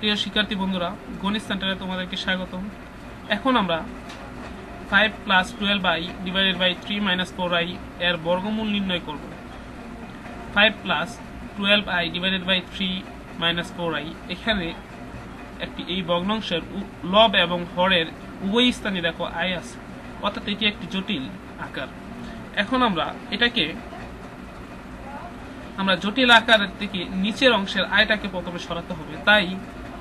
প্রিয় শিক্ষার্থী বন্ধুরা, গণিত সেন্টারে তোমাদেরকে স্বাগতম। এখন আমরা 5 + 12i / 3 - 4i এর বর্গমূল নির্ণয় করব। 5 + 12i / 3 - 4i এখানে একটি এই ভগ্নাংশের লব এবং হরের উভয় স্থানে দেখো i আছে, অর্থাৎ এটি একটি জটিল আকার। এখন আমরা এটাকে জটিল আকারের থেকে নিচের অংশের আয়টাকে প্রথমে সরাতে হবে। তাই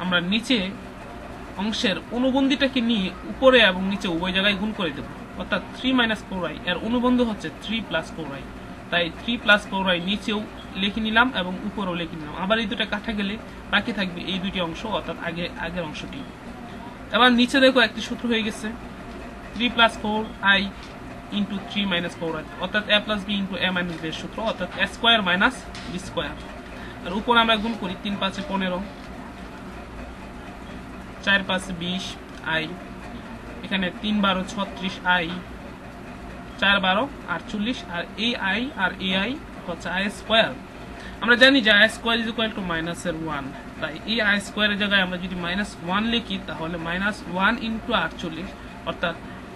আমরা নিচে অংশের অনুবন্ধীটাকে নিয়ে উপরে এবং নিচে উভয় জায়গায় গুণ করে দেব, অর্থাৎ 3 - 4i এর অনুবন্ধ হচ্ছে 3 + 4i। তাই 3 + 4i নিচেও লিখে নিলাম এবং উপরেও লিখে নিলাম। আবার এই দুটো কাটা গেলে বাকি থাকবে এই দুটি অংশ, অর্থাৎ আগের অংশটি। এবার নিচে দেখো একটি সূত্র হয়ে গেছে, 3 + 4i × 3 - 4i, অর্থাৎ a + b × a - b এর সূত্র, অর্থাৎ a² - b²। আর উপর আমরা গুণ করি, 3 × 5 = 15, 4 × 5 = 20i, এখানে 3 × 12 = 36i, 4 × 12 = 48, আর এই i আর এই i হচ্ছে i²। আমরা জানি যে i² = -1, তাই এই i² এর জায়গায় আমরা যদি -1 লিখি তাহলে -1 × 48, অর্থাৎ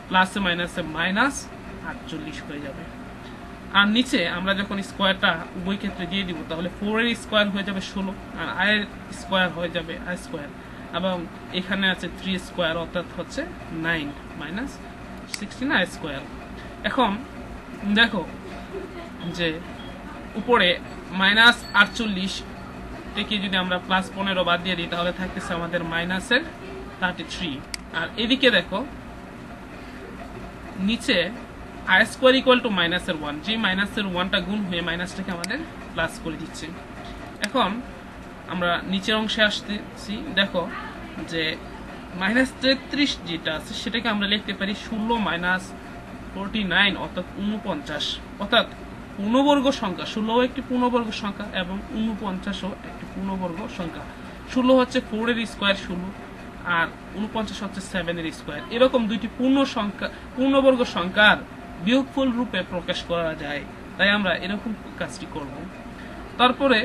প্লাসে মাইনাসে -48 হয়ে যাবে। আর নিচে আমরা যখন স্কোয়ারটা উভয় ক্ষেত্রে দিয়ে দিব তাহলে 4 এর স্কোয়ার হয়ে যাবে 16, আর i এর স্কোয়ার হয়ে যাবে i², এবং এখানে আছে 3² অর্থাৎ হচ্ছে 9 - 16 i²। এখন দেখো যে উপরে -48 থেকে যদি আমরা +15 বাদ দিয়ে দিই তাহলে থাকতেছে আমাদের -33। আর এদিকে দেখো নিচে i² = -1, যে -1টা গুণ হয়ে মাইনাসটাকে আমাদের প্লাস করে দিচ্ছে। এখন আমরা নিচের অংশে আসতেছি, দেখো যে -33 যেটা আছে সেটাকে আমরা লিখতে পারি 16 - 49, অর্থাৎ 49, অর্থাৎ পূর্ণবর্গ সংখ্যা। 16 একটি পূর্ণবর্গ সংখ্যা এবং 49ও একটি পূর্ণবর্গ সংখ্যা। 16 হচ্ছে 4 এর স্কোয়ার 16, আর 49 হচ্ছে 7 এর স্কোয়ার। এরকম দুইটি পূর্ণবর্গ সংখ্যার বিয়োগফল রূপে প্রকাশ করা যায়, তাই আমরা এরকম কাজটি করব। তারপরে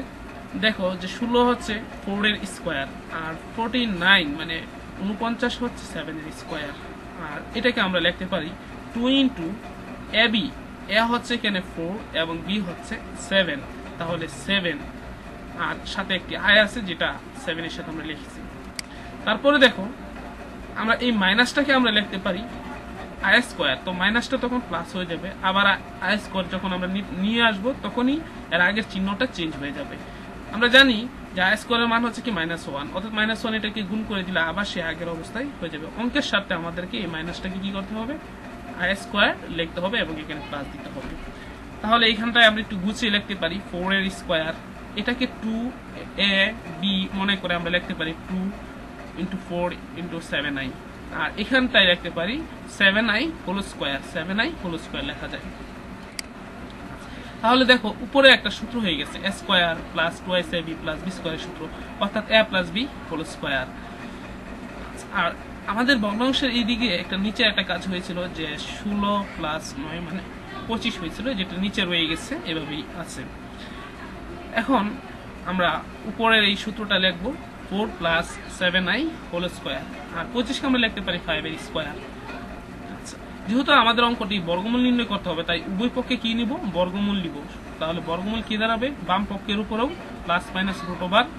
দেখো যে 16 হচ্ছে 4 এর স্কোয়ার, আর 49 মানে 49 হচ্ছে 7 এর স্কোয়ার। আর এটাকে আমরা লিখতে পারি 2 × ab, a হচ্ছে এখানে 4 এবং b হচ্ছে 7, তাহলে 7, আর সাথে একটি i আছে যেটা 7 এর সাথে আমরা লিখেছি। তারপরে দেখো আমরা এই মাইনাসটাকে আমরা লিখতে পারি i², তো মাইনাসটা তখন প্লাস হয়ে যাবে। আবার i² যখন আমরা নিয়ে আসবো তখনই এর আগের চিহ্নটা চেঞ্জ হয়ে যাবে। আমরা জানি যে i² এর মান হচ্ছে কি -1, অর্থাৎ -1 এটাকে গুণ করে দিলে আবার সে আগের অবস্থায় হয়ে যাবে। অঙ্কের সাথে আমাদেরকে এই মাইনাসটাকে কি করতে হবে, i² লিখতে হবে এবং এখানে প্লাস দিতে হবে। তাহলে এইখানটায় আমরা একটু গুছিয়ে লিখতে পারি 4 এর স্কোয়ার, এটাকে 2ab মনে করে আমরা লিখতে পারি 2 × 4 × 7i, আর এখানটায় লিখতে পারি 7i² 7i² লেখা যায়। তাহলে দেখো উপরে একটা সূত্র হয়ে গেছে, a² + 2ab + b² এর সূত্র, অর্থাৎ a + b²। আর আমাদের ভগ্নাংশের এই দিকে একটা নিচে একটা কাজ হয়েছিল যে 16 + 9 মানে 25 হয়েছিল, যেটা নিচে রয়ে গেছে, এভাবেই আছে। এখন আমরা উপরের এই সূত্রটা লিখব 4 + 7i², আর 25কে আমরা লিখতে পারি 5 এর স্কোয়ার। আচ্ছা, যেহেতু আমাদের অঙ্কটি বর্গমূল নির্ণয় করতে হবে তাই উভয় পক্ষে কি নিব, বর্গমূল নিব। তাহলে বর্গমূল কি দাঁড়াবে, বাম পক্ষের উপরেও +-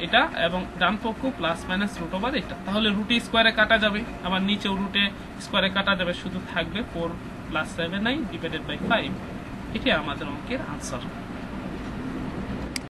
এটা এবং ডান পক্ষ +- এটা। তাহলে রুটে স্কোয়ারে কাটা যাবে, আবার নিচেও রুটে স্কোয়ারে কাটা যাবে, শুধু থাকবে 4 + 7i / 5। এটি আমাদের অঙ্কের আনসার।